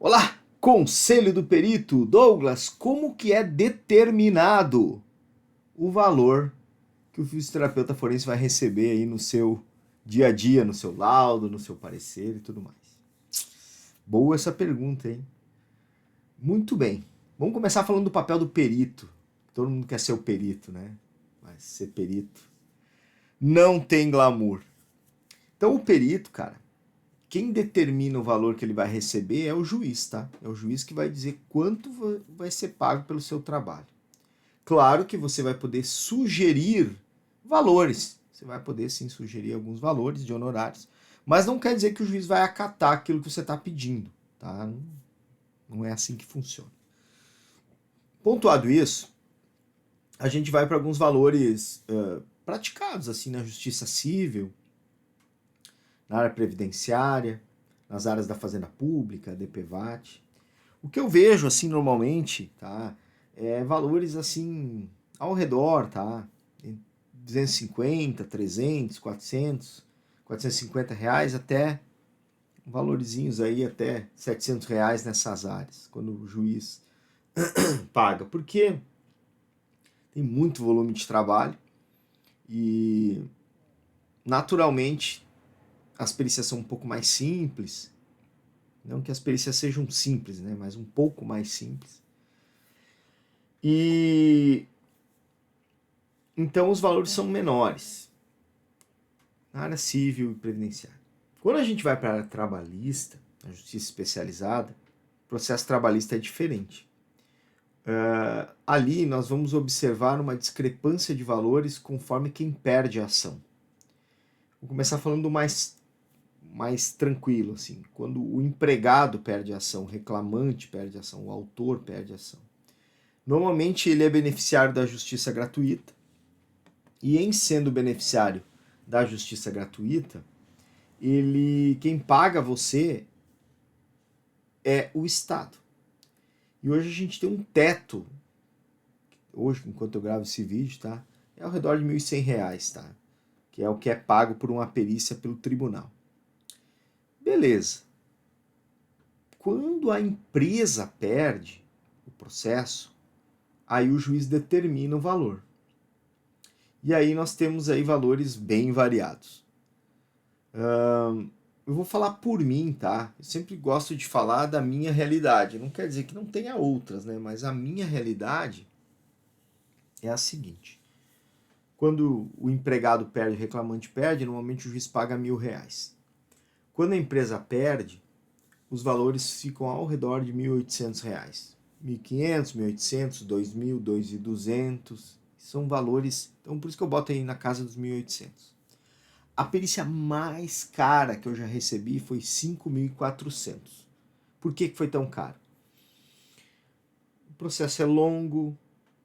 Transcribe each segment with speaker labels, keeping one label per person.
Speaker 1: Olá, conselho do perito. Douglas, como que é determinado o valor que o fisioterapeuta forense vai receber aí no seu dia a dia, no seu laudo, no seu parecer e tudo mais? Boa essa pergunta, hein? Muito bem. Vamos começar falando do papel do perito. Todo mundo quer ser o perito, né? Mas ser perito não tem glamour. Então o perito, cara, quem determina o valor que ele vai receber é o juiz, tá? É o juiz que vai dizer quanto vai ser pago pelo seu trabalho. Claro que você vai poder sugerir valores. Você vai poder sim sugerir alguns valores de honorários, mas não quer dizer que o juiz vai acatar aquilo que você está pedindo, tá? Não é assim que funciona. Pontuado isso, a gente vai para alguns valores praticados assim na justiça civil, na área previdenciária, nas áreas da fazenda pública, DPVAT. O que eu vejo assim normalmente, tá, é valores assim ao redor, tá, 250, 300, 400, 450 reais até valorzinhos aí até 700 reais nessas áreas, quando o juiz paga, porque tem muito volume de trabalho e naturalmente as perícias são um pouco mais simples. Não que as perícias sejam simples, né? Mas um pouco mais simples. E então os valores são menores na área civil e previdenciária. Quando a gente vai para a área trabalhista, a justiça especializada, o processo trabalhista é diferente. Ali nós vamos observar uma discrepância de valores conforme quem perde a ação. Vou começar falando do mais tranquilo, assim, quando o empregado perde a ação, o reclamante perde a ação, o autor perde a ação. Normalmente ele é beneficiário da justiça gratuita e em sendo beneficiário da justiça gratuita, quem paga você é o Estado. E hoje a gente tem um teto, hoje enquanto eu gravo esse vídeo, tá? É ao redor de R$1.100, tá? Que é o que é pago por uma perícia pelo tribunal. Beleza. Quando a empresa perde o processo, aí o juiz determina o valor. E aí nós temos aí valores bem variados. Eu vou falar por mim, tá? Eu sempre gosto de falar da minha realidade. Não quer dizer que não tenha outras, né? Mas a minha realidade é a seguinte. Quando o empregado perde, o reclamante perde, normalmente o juiz paga R$1.000. Quando a empresa perde, os valores ficam ao redor de R$1.800. R$1.500, R$1.800, R$2.000, R$2.200. São valores... Então, por isso que eu boto aí na casa dos R$1.800. A perícia mais cara que eu já recebi foi R$5.400. Por que foi tão caro? O processo é longo,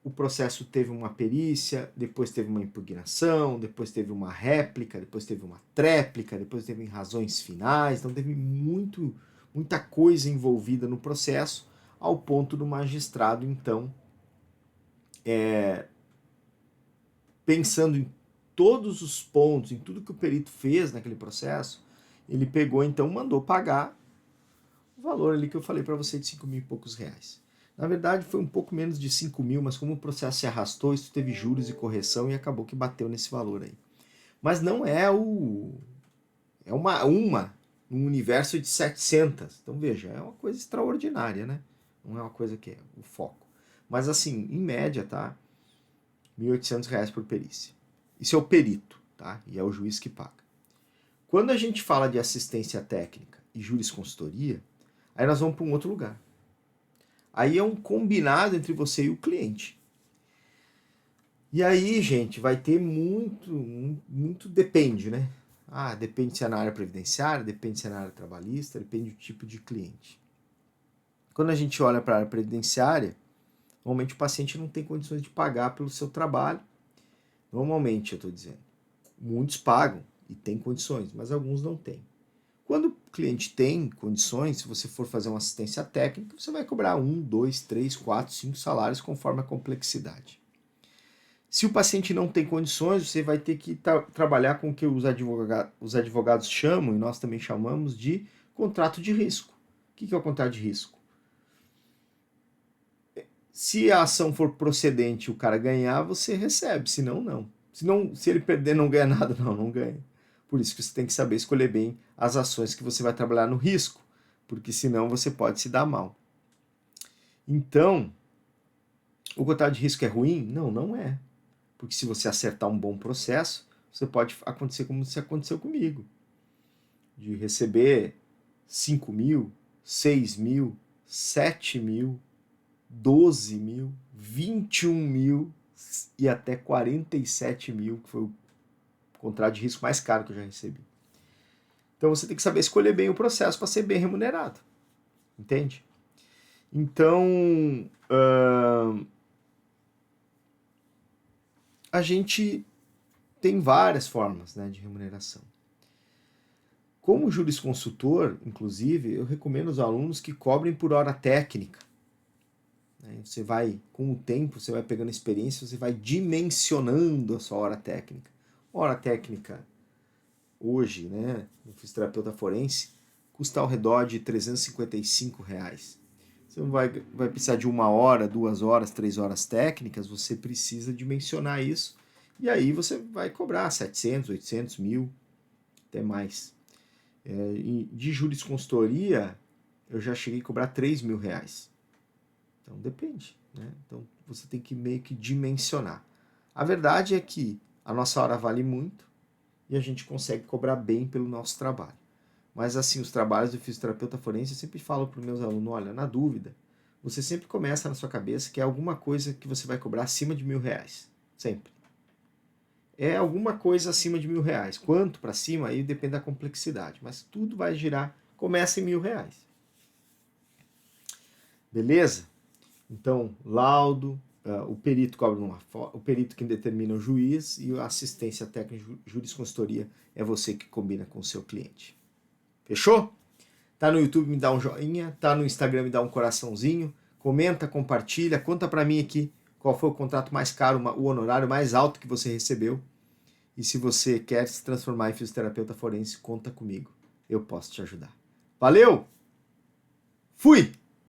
Speaker 1: o processo teve uma perícia, depois teve uma impugnação, depois teve uma réplica, depois teve uma tréplica, depois teve razões finais, então teve muita coisa envolvida no processo, ao ponto do magistrado, então, pensando em todos os pontos, em tudo que o perito fez naquele processo, ele pegou, então, mandou pagar o valor ali que eu falei para você de 5 mil e poucos reais. Na verdade, foi um pouco menos de 5 mil, mas como o processo se arrastou, isso teve juros e correção e acabou que bateu nesse valor aí. Mas não é é uma um universo de 700. Então, veja, é uma coisa extraordinária, né? Não é uma coisa que é o foco. Mas, assim, em média, tá? R$1.800 por perícia. Isso é o perito, tá? E é o juiz que paga. Quando a gente fala de assistência técnica e jurisconsultoria, aí nós vamos para um outro lugar. Aí é um combinado entre você e o cliente. E aí, gente, vai ter muito depende, né? Depende se é na área previdenciária, depende se é na área trabalhista, depende do tipo de cliente. Quando a gente olha para a área previdenciária, normalmente o paciente não tem condições de pagar pelo seu trabalho. Normalmente, eu estou dizendo. Muitos pagam e têm condições, mas alguns não têm. Quando o cliente tem condições, se você for fazer uma assistência técnica, você vai cobrar 1, 2, 3, 4, 5 salários conforme a complexidade. Se o paciente não tem condições, você vai ter que trabalhar com o que os advogados chamam, e nós também chamamos de contrato de risco. que é o contrato de risco? Se a ação for procedente e o cara ganhar, você recebe, senão não. Se ele perder, não ganha nada, não ganha. Por isso que você tem que saber escolher bem as ações que você vai trabalhar no risco, porque senão você pode se dar mal. Então, o contrato de risco é ruim? Não, não é. Porque se você acertar um bom processo, você pode acontecer como se aconteceu comigo. De receber 5 mil, 6 mil, 7 mil, 12 mil, 21 mil e até 47 mil, que foi o contrato de risco mais caro que eu já recebi. Então você tem que saber escolher bem o processo para ser bem remunerado. Entende? Então, a gente tem várias formas, né, de remuneração. Como jurisconsultor, inclusive, eu recomendo aos alunos que cobrem por hora técnica. Você vai, com o tempo, você vai pegando experiência, você vai dimensionando a sua hora técnica. Hora técnica, hoje, né, no fisioterapeuta forense, custa ao redor de R$355. Você não vai precisar de 1 hora, 2 horas, 3 horas técnicas, você precisa dimensionar isso. E aí você vai cobrar 700, 800, 1.000, até mais. De jurisconsultoria, eu já cheguei a cobrar R$3.000. Então depende, né? Então você tem que meio que dimensionar. A verdade é que a nossa hora vale muito e a gente consegue cobrar bem pelo nosso trabalho. Mas assim, os trabalhos do fisioterapeuta forense, eu sempre falo para os meus alunos, olha, na dúvida, você sempre começa na sua cabeça que é alguma coisa que você vai cobrar acima de R$1.000. Sempre. É alguma coisa acima de R$1.000. Quanto para cima, aí depende da complexidade. Mas tudo vai girar, começa em R$1.000. Beleza? Então, laudo, o perito cobra o perito quem determina o juiz e a assistência técnica jurisconsultoria é você que combina com o seu cliente. Fechou? Tá no YouTube, me dá um joinha, tá no Instagram, me dá um coraçãozinho, comenta, compartilha, conta pra mim aqui qual foi o contrato mais caro, o honorário mais alto que você recebeu. E se você quer se transformar em fisioterapeuta forense, conta comigo. Eu posso te ajudar. Valeu! Fui!